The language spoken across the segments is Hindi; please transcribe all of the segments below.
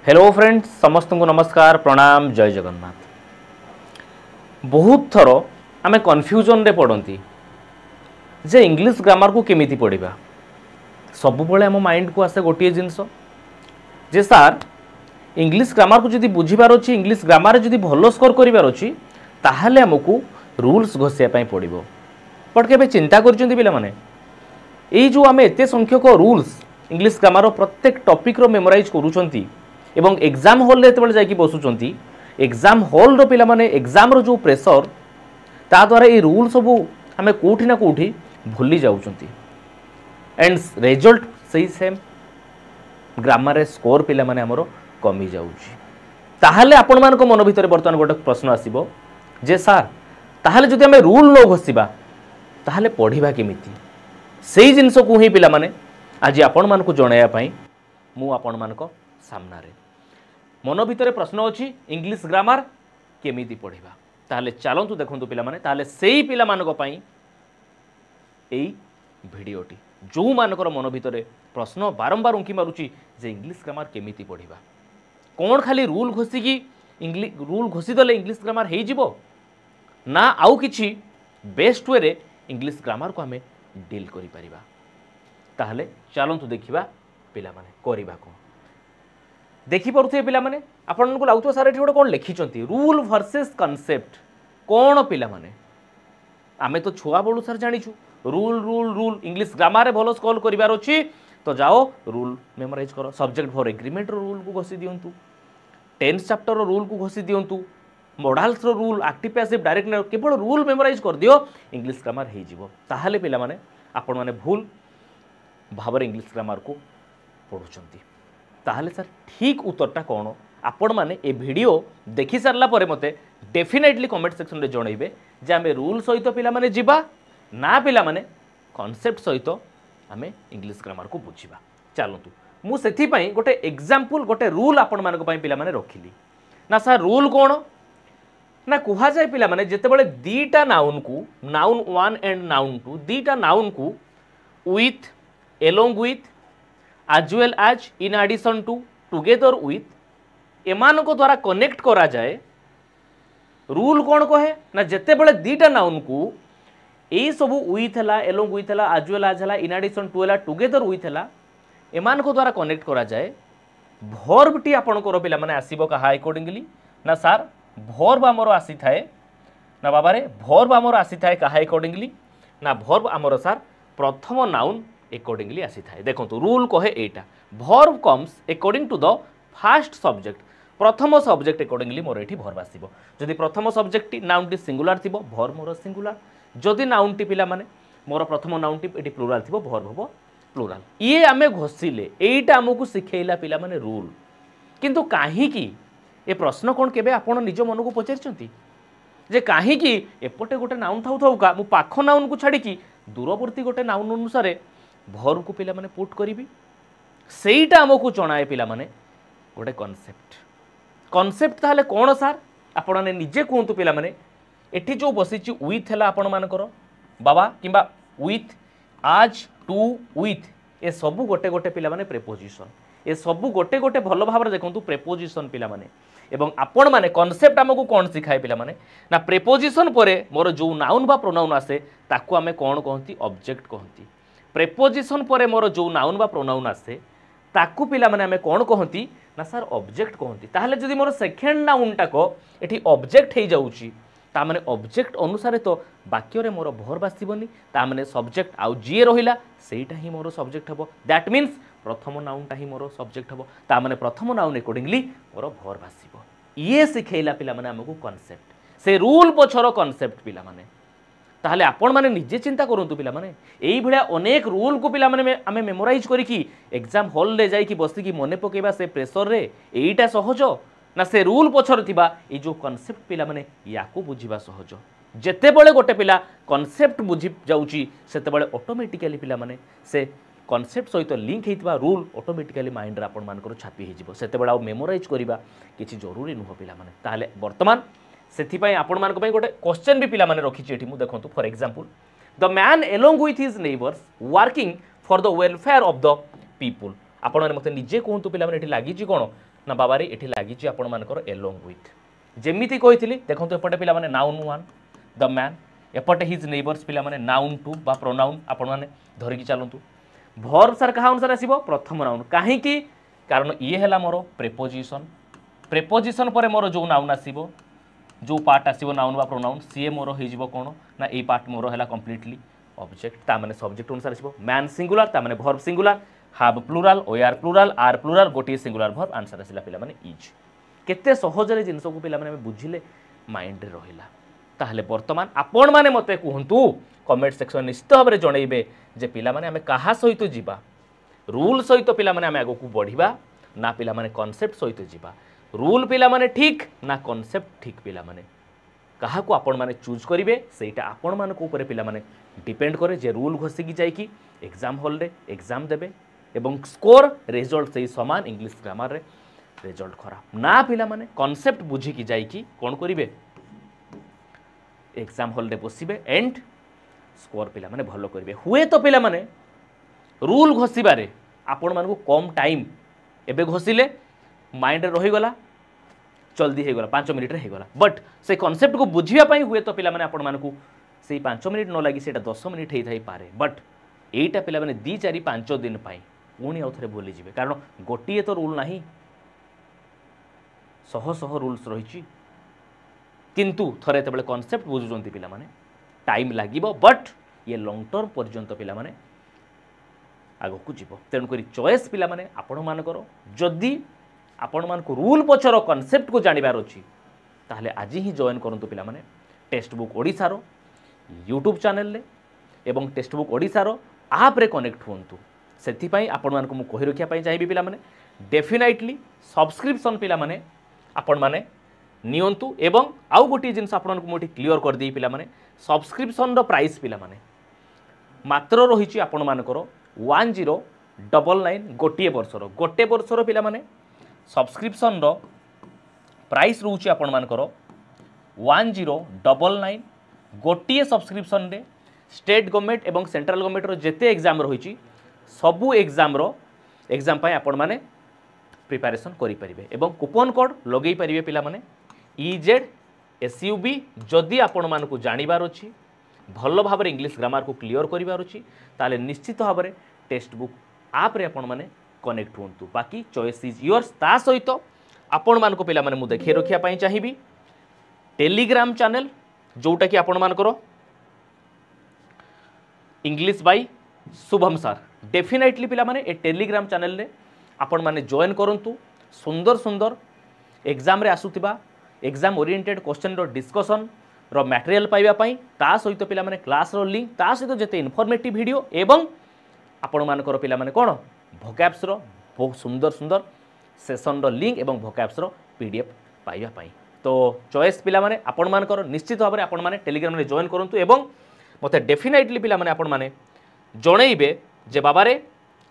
हेलो फ्रेंड्स, समस्त को नमस्कार, प्रणाम, जय जगन्नाथ। बहुत थर आम कन्फ्यूजन रे पड़ती जे इंग्लिश ग्रामर को केमिति पढ़ा। सबुबले आम माइंड को आसे गोटे जिनस जे सार इंग्लिश ग्रामर को जदि बुझीबार अच्छी, इंग्लिश ग्रामर जदि भल स्कोर करार अच्छी, ताहले आमको रूल्स घोषिया पड़ो। बट के चिंता करछन्ती पिला माने एई जो आम एते संख्यक रूल्स इंग्लिश ग्रामर प्रत्येक टॉपिक रो मेमोराइज करूछन्ती एवं एग्जाम हॉल रे एतबेले जाकी बसुचन्ती, एग्जाम हॉल रो पिला माने एग्जाम रो जो प्रेशर ता द्वारा ए रूल सब आम कोठी ना कोठी भूली जाउचन्ती एंड रिजल्ट सही सेम ग्रामर स्कोर पिला माने हमरो कमी जाउची। ताहले आपण मान को मन भितर बर्तमान गोटे प्रश्न आसीबो जे सार ताहले जदि आमे रूल न घोषिबा ताहले पढ़िबा केमिति। सेही जिंस को ही पिला माने आज आपण मान को जणाया पई मु आपण मान को सामना रे मन भितर प्रश्न अच्छी इंग्लिश ग्रामर केमिति पढ़िबा। ताहले चलंतु देखंतु पिला माने, ताहले सेही पिला मानको पई एई भिडियोटी जो मानकर मन भितर प्रश्न बारंबार उंकी मारुची जे इंग्लिश ग्रामर केमिति पढ़िबा। कौन खाली रूल घोषिकी इंग्लिश रूल घोषिदेले इंग्लिश ग्रामर हो जिवो ना आउ किछि बेस्ट वे रे इंग्लिश ग्रामर को आमे डील करि परिबा। ताहले चलंतु देखिबा पिला माने करिबा को देखि पड़ुथे पिला माने आपन को लागुतो सारे एठी गोटे कोन लिखिचंती रूल वर्सेस कांसेप्ट। कोन पिला माने आमे तो छुआ बळु सर जानिछु rule rule rule English grammar रे भलो स्कोर करिवार अछि तो जाओ रूल मेमोराइज करो। सब्जेक्ट फॉर एग्रीमेंट रो रूल को घोषि दियंतु, टेंस चैप्टर रो रूल को घोषि दियंतु, मॉडल्स रो रूल, एक्टिव पैसिव डायरेक्ट केवल रूल मेमोराइज कर दियो, इंग्लिश ग्रामर हो जिवो। ताहले पिला माने आपण माने भूल भाव इंग्लिश ग्रामर को पढ़ुचंती। ताहले सर ठीक उत्तरटा कौन आपण माने ए वीडियो देखि सारला परे मते डेफिनेटली कमेंट सेक्शन रे जणाइबे जे आमे रूल सहित पिला माने जिबा ना पिला माने कांसेप्ट सहित आमे इंग्लिश ग्रामर को बुझिबा। चलंतु मु सेथि पई गोटे एग्जांपल गोटे रूल आपण मानको पई पिला माने रखिली ना। सर रूल कौन ना कुहा जाय पिला माने जेतेबेले दीटा नाउन को नाउन 1 एंड नाउन 2 दीटा नाउन को with along with as well as in addition to together with एमान को द्वारा कनेक्ट करा जाए रूल कौन कहे ना जेते बड़े दीटा नाउन को यही सब विथ है एलोंग विथ है as well as है इन एडिशन टू है टुगेदर विथ है एमान को द्वारा कनेक्ट करा जाए। भर्ब टी आपण को पिला माने आसीबो कहा अकॉर्डिंगली ना सार भर्ब आमर आसी थाए ना बाबा रे भर्ब आमर आसी थाए कहा अकॉर्डिंगली ना भर्ब आमर सार प्रथम नाउन अकॉर्डिंगली आसी थाए। देखो रूल कहे एटा verb comes according to the first subject प्रथम सब्जेक्ट अकॉर्डिंगली मोर एठी भर्ब आसीबो। जदि प्रथम सब्जेक्ट नाउन टी सिंगुलर थिबो भर्ब मोर सिंगुलर, जदि नाउन टी पिला माने मोर प्रथम नाउन टी एठी प्लुराल थिबो भर्ब हबो प्लुराल। ये आमे घोषिले एटा हमकु सिखेइला पिला माने रूल। किंतु काहे की ए प्रश्न कोन केबे आपण निज मन को पचारचंती जे काहे की एपटे गोटे नाउन थाउ थाउ का मु पाख नाउन को छाडी की दूरवर्ती गोटे नाउन अनुसार भर्ब को पिला माने पुट करी सेईटा हमको जनाए पिला माने गोटे कॉन्सेप्ट। कॉन्सेप्ट ताहले कौन सार आपण ने निजे कहतु पिला माने एठी जो बसिची विथ है आपण मानकर बाबा किंबा विथ आज टू विथ ए सबु गोटे गोटे पिला माने प्रेपोजिशन ए सबु गोटे गोटे भल भाव देखंतु प्रेपोजिशन पिला माने एवं आपण माने कॉन्सेप्ट हमको कौन सिखाए पिला माने ना प्रेपोजिशन परे मोर जो नाउन बा प्रोनाउन आसे ताकू आमे कौन कहंती ऑब्जेक्ट कहंती। प्रेपोजिशन परे मोर जो नाउन बा प्रोनाउन आसे ताकू पिला माने आमे कौन कहंती ना सर ऑब्जेक्ट कहंती। ताहले जदि मोर सेकेंड नाउन टाक एठी ऑब्जेक्ट हे जाउची ता माने ऑब्जेक्ट अनुसार तो वाक्य रे मोर भर्ब आसीबनी ता माने सब्जेक्ट आउ जे रहिला सेटा ही मोर सब्जेक्ट हबो। दैट मीन्स प्रथम नाउनटा ही मोर सब्जेक्ट हबो ता माने प्रथम नाउन अकॉर्डिंगली मोर भर्ब आसीबो। ये सिखेइला पिला माने हमकु कांसेप्ट से रूल पछरो कांसेप्ट पिला माने। ताहले आपण माने निजे चिंता करंतु पिला माने एई भलिया अनेक रूल को पिला माने आमे मेमोराइज करिकी एग्जाम हॉल ले जाई कि बसी की मने पकेबा से प्रेशर रे एईटा सहज ना से रूल पछर थिबा ए जो कांसेप्ट पिला माने याकू बुझिबा सहज। जेते बळे गोटे पिला कांसेप्ट बुझि जाउची सेते बळे ऑटोमेटिकली पिला माने से कांसेप्ट सहित लिंक हेतिबा रूल ऑटोमेटिकली माइंड रे आपण मानकर छापी हे जिवो सेते बळे आ मेमोराइज करिबा किछि जरूरी नुह पिला माने। ताहले वर्तमान सेथिपाई आपण मानक पई गोटे क्वेश्चन भी पिला माने रखिछि एठी मु देखंतु for example the man along with his neighbours working for the welfare of the people. आपण मते निजे कहंतु पिला माने एठी लागि छि कोन ना बाबारे एठी लागिछि आपण मानकर एलोंग विथ जेमिति कहिथिली देखंतु एपटे पिला माने नाउन 1 द मैन एपटे हिज नेबर्स पिला माने नाउन 2 बा प्रोनाउन आपण माने धरिकी चलंतु वर्ब सर कहा अनुसार आसीबो प्रथम नाउन काहे कि कारण ये हैला मोर प्रेपोजिशन पर मोर जो नाउन आसीबो जो पार्ट आसीबो नाउन बा प्रोनाउन सी मोर होई जिवो कोन ना ए पार्ट मोर हैला कंप्लीटली ऑब्जेक्ट ता माने सब्जेक्ट अनुसार आसीबो मैन सिंगुलर ता माने वर्ब सिंगुलर हाव plural or plural are plural गोटे सिंगुलर वर्ब आंसर आसिला पिला माने इज केते सहजरे जिंस को पिला माने बुझिले माइंड रे रहिला ताहले वर्तमान आपण माने मते कहंतु कमेंट सेक्शन निश्चित भाव में जनइबे जे पिला माने आमे कहा सहित जीवा रूल सहित पिला माने आमे आगो को बढ़िबा ना पिला माने कांसेप्ट सहित जीवा रूल पिला माने ठीक ना कांसेप्ट ठीक पिला माने कहा को आपण माने चूज करिवे सेटा आपण मान को ऊपर पिला माने डिपेंड करे जे रूल घोसिकी जाई कि एग्जाम हॉल रे एग्जाम देबे एवं स्कोर रिजल्ट से समान इंग्लिश ग्रामर रे रिजल्ट खराब ना पिला माने कांसेप्ट बुझी की जाई कि कोन करिवे एग्जाम हॉल रे बसिबे एंड स्कोर पिला माने भलो करिवे हुए तो पिला माने रूल घोषिबारे आपण मान को कम टाइम एबे घोषिले माइंड रे रही गला जल्दी हो गला 5 मिनिट रे हो गला बट से कांसेप्ट को बुझिया पई हुए तो पिला माने आपण मान को से 5 मिनिट न लागी सेटा 10 मिनिट हेई थाई पारे बट एटा पिला माने 2 4 5 दिन पई पुणी आउ थरे भूली जिवे कारण गोटिए तो रूल नाही सह सह रूल्स रही किंतु थरे तबले कांसेप्ट बुझुचंती पिला माने टाइम लागिबो बट ये लॉन्ग टर्म पर्यंत पिला माने आगो को जीवो तेणु करी चॉइस पिला माने आपण मान करो जदी आपण मान को रूल पछर कांसेप्ट को जानिबार अछि ताहले आज ही जॉइन करंतु पिला माने टेक्स्ट बुक ओडिसा रो यूट्यूब चैनल ले एवं टेक्स्ट बुक ओडिसा रो आप रे कनेक्ट होंतु सेथि पई आपण मान को मु कहि रखिया पई चाहिबी पिला माने डेफिनेटली सब्सक्रिप्शन पिला माने आपण माने नियंतु एवं आउ गोटी जिनस आपण को मोटी क्लियर कर दी पिला माने सब्सक्रिप्शन रो प्राइस पिला माने मात्र रहिछि आपण मानकर 1099 गोटे वर्षर पिला माने सब्सक्रिप्शन रो प्राइस रोची आपण मानकर 1099 गोटे सब्सक्रिप्शन रे स्टेट गवर्नमेंट एवं सेंट्रल गवर्नमेंट रो जेते एग्जाम रही सबू एग्जाम पाई आपण माने प्रिपरेशन करि परिबे एवं कूपन कोड लगेई परिबे पिला माने EZSUB जदि आपण मान को जानिबार अछि भल भाव में इंग्लिश ग्रामर को क्लियर करिबार अछि ताले निश्चित भाव में टेक्स्ट बुक आप रे आपण माने कनेक्ट होंतु बाकी चॉइस इज योर्स ता सहित आपण मान को पिला माने मु देखि रखिया पई चाहिबी टेलीग्राम चैनल जोटा कि आपण मान करो English by Shubham sir definitely पिला माने ए टेलीग्राम चैनल रे आपण माने जॉइन करंतु सुंदर सुंदर एग्जाम रे आसुतिबा एग्जाम ओरिएंटेड क्वेश्चन रो डिस्कशन रो मटेरियल पाइबा पई ता सहित पिला माने क्लास रो लिंक ता सहित जेते इन्फॉर्मेटिव वीडियो एवं आपण मानकर पिला माने कोन भोकैब्स रो बहुत सुंदर सुंदर सेशन रो लिंक एवं भोकैब्स रो पीडीएफ पाइबा पई तो चॉइस पिला माने आपण मानकर निश्चित भाव में आपण माने टेलीग्राम रे जॉइन करंतु एवं मते डेफिनेटली पिला माने आपण माने जणैबे जे बाबारे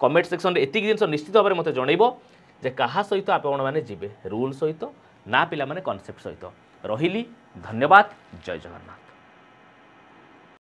कमेंट सेक्शन रे एतिक जिंस निश्चित भाव में मते जणैबो जे कहा सहित आपण माने जिबे रूल सहित ना पिला माने कांसेप्ट सहित रहिली धन्यवाद जय जगन्नाथ।